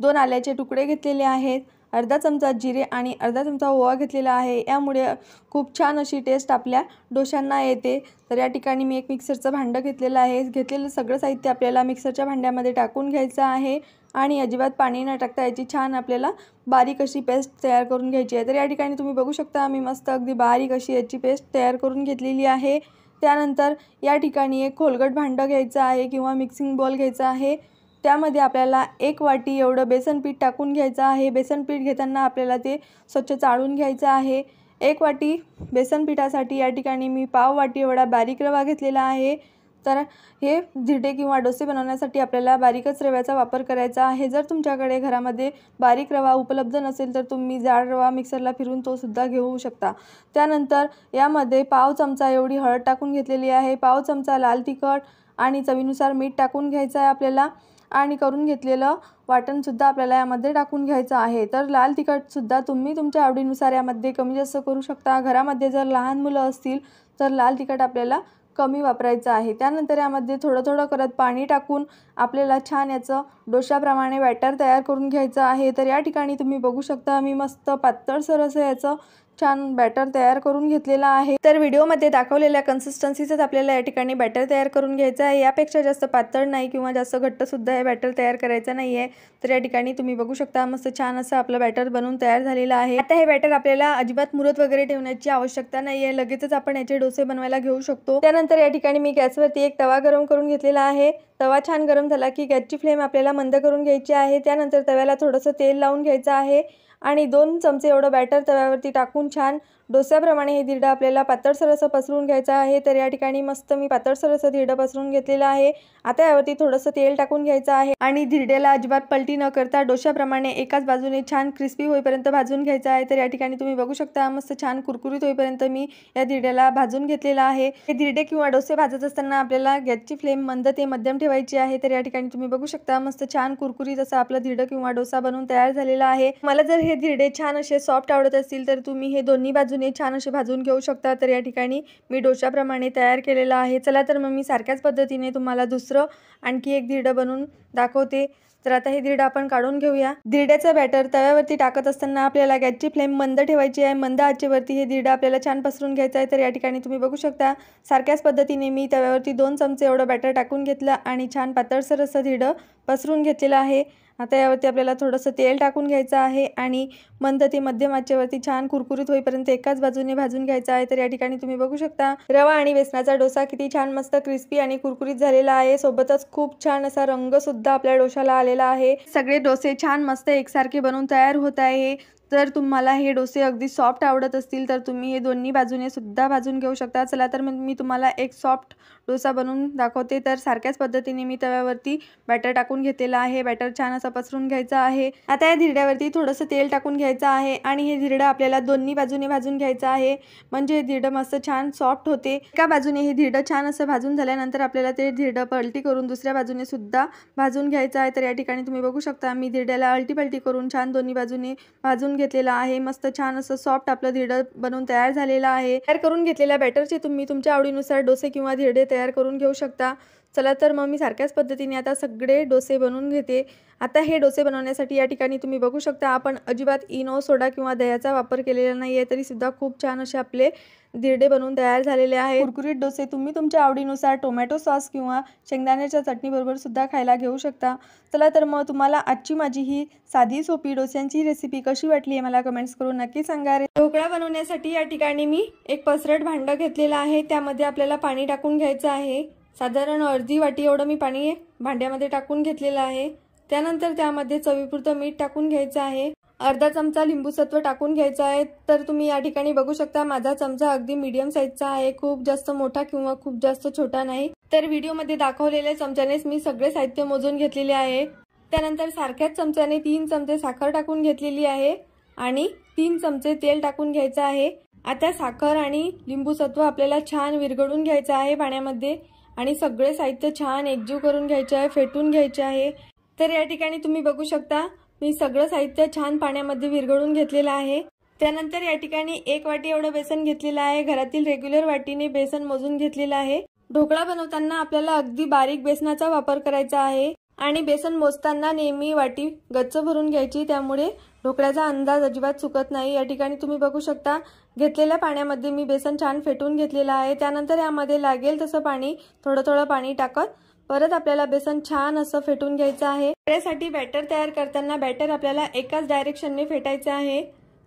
2 आल्याचे तुकडे घेतलेले आहेत. अर्धा चमचा जिरे आणि अर्धा चमचा ओवा घेतलेला आहे. यामुळे खूप छान अशी टेस्ट आपल्या डोशांना येते. तर या ठिकाणी मी एक मिक्सरचं भांडं घेतलेलं आहे. घेतलेलं सगळं साहित्य आपल्याला मिक्सरच्या भांड्यामध्ये टाकून घ्यायचं आहे आणि अजिबात पाणी न टाकता याची छान आपल्याला बारीक अशी पेस्ट तयार करून घ्यायची आहे. तर या ठिकाणी तुम्ही बघू शकता मी मस्त अगदी बारीक अशी याची पेस्ट तयार करून घेतलेली आहे. त्यानंतर या ठिकाणी एक खोलगट भांडं घ्यायचं आहे किंवा मिक्सिंग बाउल घ्यायचा आहे. त्यामध्ये आपल्याला 1 वाटी एवढं बेसन पीठ टाकून घ्यायचं आहे. बेसन पीठ घेताना आपल्याला ते स्वच्छ चाळून घ्यायचं आहे. 1 वाटी बेसन पिठासाठी या ठिकाणी मी पाव वाटी एवढा बारीक रवा घेतलेला आहे. तर हे धिरडे किंवा डोसे बनवण्यासाठी आपल्याला बारीकच रव्याचा वापर करायचा आहे. जर तुमच्याकडे घरामध्ये बारीक रवा उपलब्ध नसेल तर तुम्ही जाड रवा मिक्सरला फिरून तो सुद्धा घेऊ शकता. त्यानंतर यामध्ये पाव चमचा एवढी हळद टाकून घेतलेली आहे. पाव चमचा लाल तिखट आणि चवीनुसार मीठ टाकून घ्यायचं आहे आपल्याला आणि करून घेतलेलं वाटणसुद्धा आपल्याला यामध्ये टाकून घ्यायचं आहे. तर लाल तिखटसुद्धा तुम्ही तुमच्या आवडीनुसार यामध्ये कमी जास्त करू शकता. घरामध्ये जर लहान मुलं असतील तर लाल तिखट आपल्याला कमी वापरायचं आहे. त्यानंतर यामध्ये थोडं थोडं करत पाणी टाकून आपल्याला छान याचं डोशाप्रमाणे बॅटर तयार करून घ्यायचं आहे. तर या ठिकाणी तुम्ही बघू शकता मी मस्त पातळसर असं याचं छान बॅटर तयार करून घेतलेला आहे. तर व्हिडिओमध्ये दाखवलेल्या कन्सिस्टन्सीचंच आपल्याला या ठिकाणी बॅटर तयार करून घ्यायचं आहे. यापेक्षा जास्त पातळ नाही किंवा जास्त घट्टसुद्धा हे बॅटर तयार करायचं नाही आहे. तर या ठिकाणी तुम्ही बघू शकता मस्त छान असं आपलं बॅटर बनवून तयार झालेलं आहे. आता हे बॅटर आपल्याला अजिबात मुरत वगैरे ठेवण्याची आवश्यकता नाही आहे. लगेचच आपण याचे डोसे बनवायला घेऊ शकतो. त्यानंतर या ठिकाणी मी गॅसवरती एक तवा गरम करून घेतलेला आहे. तवा छान गरम झाला की गॅसची फ्लेम आपल्याला मंद करून घ्यायची आहे. त्यानंतर तव्याला थोडंसं तेल लावून घ्यायचं आहे आणि 2 चमचे एवढं बॅटर तव्यावरती टाकून छान डोस्याप्रमाणे हे धिरडं आपल्याला पातळसर असं पसरून घ्यायचं आहे. तर या ठिकाणी मस्त मी पातळसर असं धिरडं पसरून घेतलेलं आहे. आता यावरती थोडंसं तेल टाकून घ्यायचं आहे आणि धिरड्याला अजिबात पलटी न करता डोशाप्रमाणे एकाच बाजूने छान क्रिस्पी होईपर्यंत भाजून घ्यायचं आहे. तर या ठिकाणी तुम्ही बघू शकता मस्त छान कुरकुरीत होईपर्यंत मी या धिरड्याला भाजून घेतलेलं आहे. हे धिरडे किंवा डोसे भाजत असताना आपल्याला गॅसची फ्लेम मंद ते मध्यम ठेवायची आहे. तर या ठिकाणी तुम्ही बघू शकता मस्त छान कुरकुरीत असं आपलं धिरडं किंवा डोसा बनवून तयार झालेला आहे. मला जर हे धिरडे छान असे सॉफ्ट आवडत असतील तर तुम्ही हे दोन्ही बाजूने छान असे भाजून घेऊ शकता. तर या ठिकाणी मी डोशाप्रमाणे तयार केलेला आहे. चला तर मग मी सारख्याच पद्धतीने तुम्हाला दुसरं आणखी एक धिरडं बनवून दाखवते. तर आता हे धिरडं आपण काढून घेऊया. धिरड्याचं बॅटर तव्यावरती टाकत असताना आपल्याला गॅसची फ्लेम मंद ठेवायची आहे. मंद आचेवरती हे धिरडं आपल्याला छान पसरून घ्यायचं आहे. तर या ठिकाणी तुम्ही बघू शकता सारख्याच पद्धतीने मी तव्यावरती 2 चमचे एवढं बॅटर टाकून घेतलं आणि छान पातळसर असं धिरडं पसरून घेतलेलं आहे. आता यावरती आपल्याला थोडंसं तेल टाकून घ्यायचं आहे आणि मंद ते मध्यम आचेवरती छान कुरकुरीत होईपर्यंत एकाच बाजूने भाजून घ्यायचं आहे. तर या ठिकाणी तुम्ही बघू शकता रवा आणि बेसनाचा डोसा किती छान मस्त क्रिस्पी आणि कुरकुरीत झालेला आहे. सोबतच खूप छान असा रंग सुद्धा आपल्या डोशाला आलेला आहे. सगळे डोसे छान मस्त एकसारखे बनवून तयार होत आहे. जर तुम्हाला हे डोसे अगदी सॉफ्ट आवडत असतील तर तुम्ही हे दोन्ही बाजूने सुद्धा भाजून घेऊ शकता. चला तर मी तुम्हाला एक सॉफ्ट डोसा बनवून दाखवते. तर सारख्याच पद्धतीने मी तव्यावरती बॅटर टाकून घेतलेलं आहे. बॅटर छान असं पसरून घ्यायचं आहे. आता या धिरड्यावरती थोडंसं तेल टाकून घ्यायचं आहे आणि हे धिरडं आपल्याला दोन्ही बाजूने भाजून घ्यायचं आहे. म्हणजे हे धिरडं मस्त छान सॉफ्ट होते. एका बाजूने हे धिरडं छान असं भाजून झाल्यानंतर आपल्याला ते धिरडं पलटी करून दुसऱ्या बाजूने सुद्धा भाजून घ्यायचं आहे. तर या ठिकाणी तुम्ही बघू शकता मी धिरड्याला अलटी पलटी करून छान दोन्ही बाजूने भाजून घेतलेला आहे. मस्त छान असं सॉफ्ट आपलं धिरडं बनवून तयार झालेलं आहे. तयार करून घेतलेल्या बॅटरचे तुम्ही तुमच्या आवडीनुसार डोसे किंवा धिरडे तयार करून घेऊ शकता. चला तर मग मी सारख्याच पद्धतीने आता सगळे डोसे बनवून घेते। आता हे डोसे बनवण्यासाठी या ठिकाणी तुम्ही बघू शकता आपण अजिबात इनो, सोडा किंवा दह्याचा वापर केलेला नाही आहे, तरीसुद्धा खूप छान असे आपले धिरडे बनवून तयार झालेले आहेत। कुरकुरीत डोसे तुम्ही तुमच्या आवडीनुसार टोमॅटो सॉस किंवा शेंगदाण्याच्या चटणीबरोबर सुद्धा खायला घेऊ शकता। चला तर मग तुम्हाला आजची माझी ही साधी सोपी डोस्यांची रेसिपी कशी वाटली आहे मला कमेंट्स करून नक्की सांगा। ढोकळा बनवण्यासाठी या ठिकाणी मी एक पसरट भांडं घेतलेलं आहे, त्यामध्ये आपल्याला पाणी टाकून घ्यायचं आहे। साधारण अर्धी वाटी एवढं मी पाणी भांड्यामध्ये टाकून घेतलेलं आहे। त्यानंतर त्यामध्ये चवीपुरतं मीठ टाकून घ्यायचं आहे। अर्धा चमचा लिंबू सत्व टाकून घ्यायचं आहे। तर तुम्ही या ठिकाणी बघू शकता माझा चमचा अगदी मीडियम साईजचा आहे, खूप जास्त मोठा किंवा खूप जास्त छोटा नाही। तर व्हिडिओमध्ये दाखवलेल्या चमच्यानेच मी सगळे साहित्य मोजून घेतलेले आहे। त्यानंतर सारख्याच चमच्याने 3 चमचे साखर टाकून घेतलेली आहे आणि 3 चमचे तेल टाकून घ्यायचं आहे। आता साखर आणि लिंबू सत्व आपल्याला छान विरघळून घ्यायचं आहे पाण्यामध्ये आणि सगळे साहित्य छान एकजीव करून घ्यायचे आहे, फेटून घ्यायचे आहे। तर या ठिकाणी तुम्ही बघू शकता मी सगळं साहित्य छान पाण्यामध्ये विरघळून घेतलेलं आहे। त्यानंतर या ठिकाणी 1 वाटी एवढं बेसन घेतलेलं आहे, घरातील रेग्युलर वाटीने बेसन मोजून घेतलेलं आहे। ढोकळा बनवताना आपल्याला अगदी बारीक बेसनाचा वापर करायचा आहे आणि बेसन मोजताना नेहमी वाटी गच्च भरून घ्यायची, त्यामुळे ढोकळ्याचा अंदाज अजिबात चुकत नाही। या ठिकाणी तुम्ही बघू शकता घेतलेल्या पाण्यामध्ये मी बेसन छान फेटून घेतलेलं आहे। त्यानंतर यामध्ये लागेल तसं पाणी थोडं थोडं पाणी टाकत परत आपल्याला बेसन छान असं फेटून घ्यायचं आहे। त्यासाठी बॅटर तयार करताना बॅटर आपल्याला एकाच डायरेक्शनने फेटायचं आहे।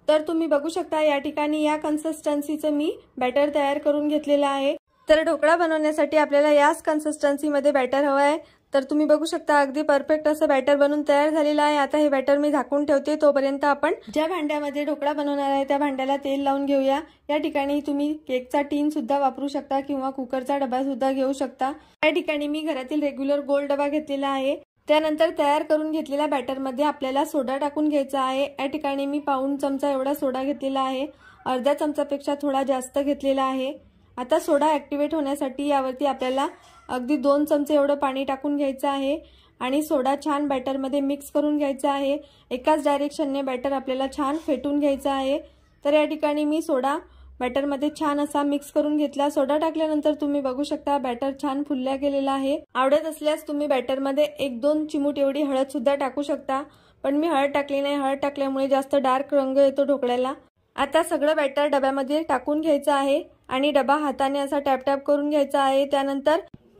तर तुम्ही बघू शकता या ठिकाणी या कन्सिस्टन्सीचं मी बॅटर तयार करून घेतलेलं आहे। तर ढोकळा बनवण्यासाठी आपल्याला याच कन्सिस्टन्सीमध्ये बॅटर हवं आहे। तर तुम्ही बघू शकता अगदी परफेक्ट असं बॅटर बनून तयार झालेलं आहे। आता हे बॅटर मी झाकून ठेवते, तोपर्यंत आपण ज्या भांड्यामध्ये ढोकळा बनवणार आहे त्या भांड्याला तेल लावून घेऊया। या ठिकाणी तुम्ही केकचा टीन सुद्धा वापरू शकता किंवा कुकरचा डबा सुद्धा घेऊ शकता। या ठिकाणी मी घरातील रेग्युलर गोल डबा घेतलेला आहे। त्यानंतर तयार करून घेतलेल्या बॅटरमध्ये आपल्याला सोडा टाकून घ्यायचा आहे। या ठिकाणी मी पाऊण चमचा एवढा सोडा घेतलेला आहे, अर्ध्या चमचापेक्षा थोडा जास्त घेतलेला आहे। आता सोडा ऍक्टिव्हेट होण्यासाठी यावरती आपल्याला अगदी 2 चमचे एवढं पाणी टाकून घ्यायचं आहे आणि सोडा छान बॅटरमध्ये मिक्स करून घ्यायचा आहे। एकाच डायरेक्शनने बॅटर आपल्याला छान फेटून घ्यायचं आहे। तर या ठिकाणी मी सोडा बॅटरमध्ये छान असा मिक्स करून घेतला। सोडा टाकल्यानंतर तुम्ही बघू शकता बॅटर छान फुलल्या गेलेला आहे। आवडत असल्यास तुम्ही बॅटरमध्ये 1-2 चिमूट एवढी हळद सुद्धा टाकू शकता, पण मी हळद टाकली नाही, हळद टाकल्यामुळे जास्त डार्क रंग येतो ढोकळ्याला। आता सगळं बॅटर डब्यामध्ये टाकून घ्यायचं आहे आणि डबा हाताने असा टॅप टॅप करून घ्यायचा आहे।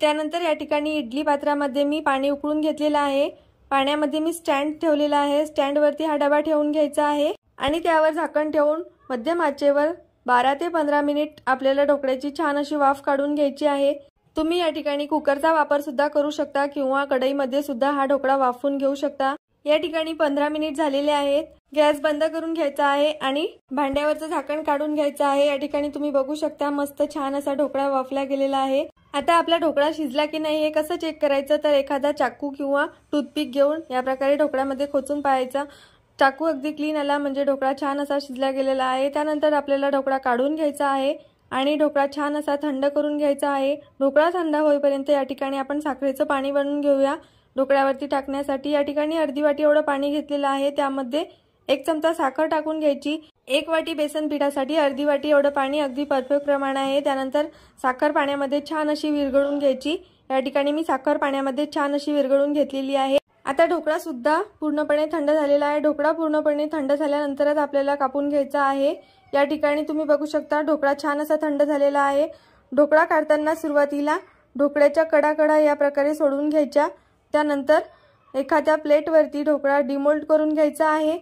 त्यानंतर या ठिकाणी इडली पात्रामध्ये मी पाणी उकळून घेतलेलं आहे। पाण्यामध्ये मी स्टँड ठेवलेला आहे, स्टँडवरती हा डबा ठेवून घ्यायचा आहे आणि त्यावर झाकण ठेवून मध्यम आचेवर 12 ते 15 मिनिट आपल्याला ढोकळ्याची छान अशी वाफ काढून घ्यायची आहे। तुम्ही या ठिकाणी कुकरचा वापर सुद्धा करू शकता किंवा कढईमध्ये सुद्धा हा ढोकळा वाफवून घेऊ शकता। या ठिकाणी 15 मिनिट झालेले आहेत। गॅस बंद करून घ्यायचा आहे आणि भांड्यावरचं झाकण काढून घ्यायचं आहे। या ठिकाणी तुम्ही बघू शकता मस्त छान असा ढोकळा वाफला गेलेला आहे। आता आपला ढोकळा शिजला की नाही हे कसं चेक करायचं, तर एखादा चाकू किंवा टूथपिक घेऊन या प्रकारे ढोकळ्यामध्ये खोचून पाहायचा। चाकू अगदी क्लीन आला म्हणजे ढोकळा छान असा शिजला गेलेला आहे। त्यानंतर आपल्याला ढोकळा काढून घ्यायचा आहे आणि ढोकळा छान असा थंड करून घ्यायचा आहे। ढोकळा थंड होईपर्यंत या ठिकाणी आपण साखरेचं पाणी बनवून घेऊया। ढोकळ्यावरती टाकण्यासाठी या ठिकाणी अर्धी वाटी एवढं पाणी घेतलेलं आहे, त्यामध्ये 1 चमचा साखर टाकून घ्यायची। 1 वाटी बेसन पिठासाठी अर्धी वाटी एवढं पाणी अगदी परफेक्ट प्रमाण आहे। त्यानंतर साखर पाण्यामध्ये छान अशी विरघळून घ्यायची। या ठिकाणी मी साखर पाण्यामध्ये छान अशी विरघळून घेतलेली आहे। आता ढोकळा सुद्धा पूर्णपणे थंड झालेला आहे। ढोकळा पूर्णपणे थंड झाल्यानंतरच आपल्याला कापून घ्यायचा आहे। या ठिकाणी तुम्ही बघू शकता ढोकळा छान असा थंड झालेला आहे। ढोकळा काढताना सुरुवातीला ढोकळ्याच्या कडा या प्रकारे सोडून घ्यायच्या। त्यानंतर एखाद्या प्लेटवरती ढोकळा डिमोल्ड करून घ्यायचा आहे।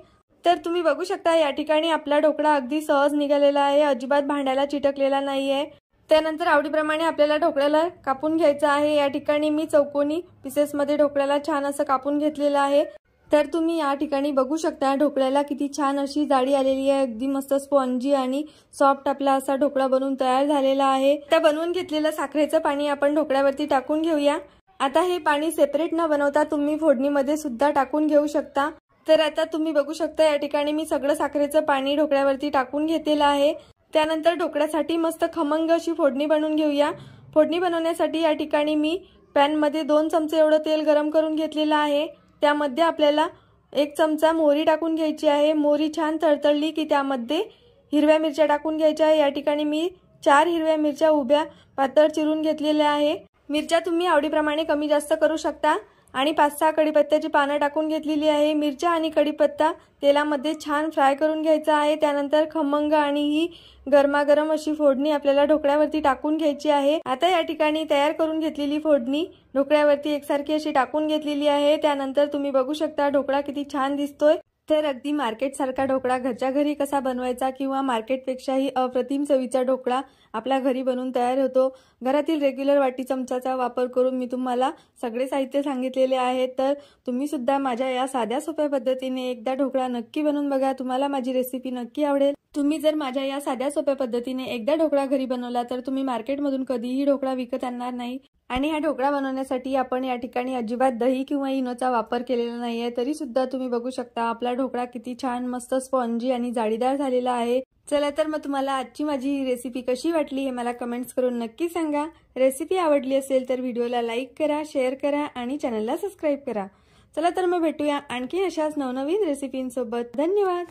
तर तुम्ही बघू शकता या ठिकाणी आपला ढोकळा अगदी सहज निघालेला आहे, अजिबात भांड्याला चिटकलेला नाहीये। त्यानंतर आवडीप्रमाणे आपल्याला ढोकळ्याला कापून घ्यायचा आहे। या ठिकाणी मी चौकोनी पीसेसमध्ये ढोकळ्याला छान असं कापून घेतलेलं आहे। तर तुम्ही या ठिकाणी बघू शकता ढोकळ्याला किती छान अशी जाडी आलेली आहे, अगदी मस्त स्पॉन्जी आणि सॉफ्ट आपला असा ढोकळा बनवून तयार झालेला आहे। त्या बनवून घेतलेलं साखरेचं पाणी आपण ढोकळ्यावरती टाकून घेऊया। आता हे पाणी सेपरेट न बनवता तुम्ही फोडणीमध्ये सुद्धा टाकून घेऊ शकता। तर आता तुम्ही बघू शकता या ठिकाणी मी सगळं साखरेचं पाणी ढोकळ्यावरती टाकून घेतलेलं आहे। त्यानंतर ढोकळ्यासाठी मस्त खमंग अशी फोडणी बनवून घेऊया। फोडणी बनवण्यासाठी या ठिकाणी मी पॅनमध्ये 2 चमचे एवढं तेल गरम करून घेतलेलं आहे। त्यामध्ये आपल्याला 1 चमचा मोहरी टाकून घ्यायची आहे। मोहरी छान तळतळली की त्यामध्ये हिरव्या मिरच्या टाकून घ्यायच्या आहे। या ठिकाणी मी 4 हिरव्या मिरच्या उभ्या पातळ चिरून घेतलेल्या आहे। मिरच्या तुम्ही आवडीप्रमाणे कमी जास्त करू शकता। आणि 5-6 कढीपत्त्याची पानं टाकून घेतलेली आहे। मिरच्या आणि कढीपत्ता तेलामध्ये छान फ्राय करून घ्यायचा आहे। त्यानंतर खमंग आणि ही गरमागरम अशी फोडणी आपल्याला ढोकळ्यावरती टाकून घ्यायची आहे। आता या ठिकाणी तयार करून घेतलेली फोडणी ढोकळ्यावरती एकसारखी अशी टाकून घेतलेली आहे। त्यानंतर तुम्ही बघू शकता ढोकळा किती छान दिसतोय। तर अगदी मार्केट सारखा ढोकळा घरच्या घरी कसा बनवायचा किंवा मार्केटपेक्षाही अप्रतिम चवीचा ढोकळा आपल्या घरी बनवून तयार होतो। घरातील रेग्युलर वाटी चमचाचा वापर करून मी तुम्हाला सगळे साहित्य सांगितलेले आहे। तर तुम्ही सुद्धा माझ्या या साध्या सोप्या पद्धतीने एकदा ढोकळा नक्की बनवून बघा। तुम्हाला माझी रेसिपी नक्की आवडेल। तुम्ही जर माझ्या या साध्या सोप्या पद्धतीने एकदा ढोकळा घरी बनवला तर तुम्ही मार्केटमधून कधीही ढोकळा विकत आणणार नाही। आणि हा ढोकळा बनवण्यासाठी आपण या ठिकाणी अजिबात दही किंवा इनोचा वापर केलेला नाहीये। तरी सुद्धा तुम्ही बघू शकता आपला ढोकळा किती छान मस्त स्पॉन्जी आणि जाळीदार झालेला आहे। चला तर मग तुम्हाला आजची माझी ही रेसिपी कशी वाटली हे मला कमेंट्स करून नक्की सांगा। रेसिपी आवडली असेल तर व्हिडिओला लाईक करा, शेअर करा आणि चॅनलला सबस्क्राइब करा। चला तर मग भेटूया आणखी अशाच नवनवीन रेसिपींसोबत। धन्यवाद।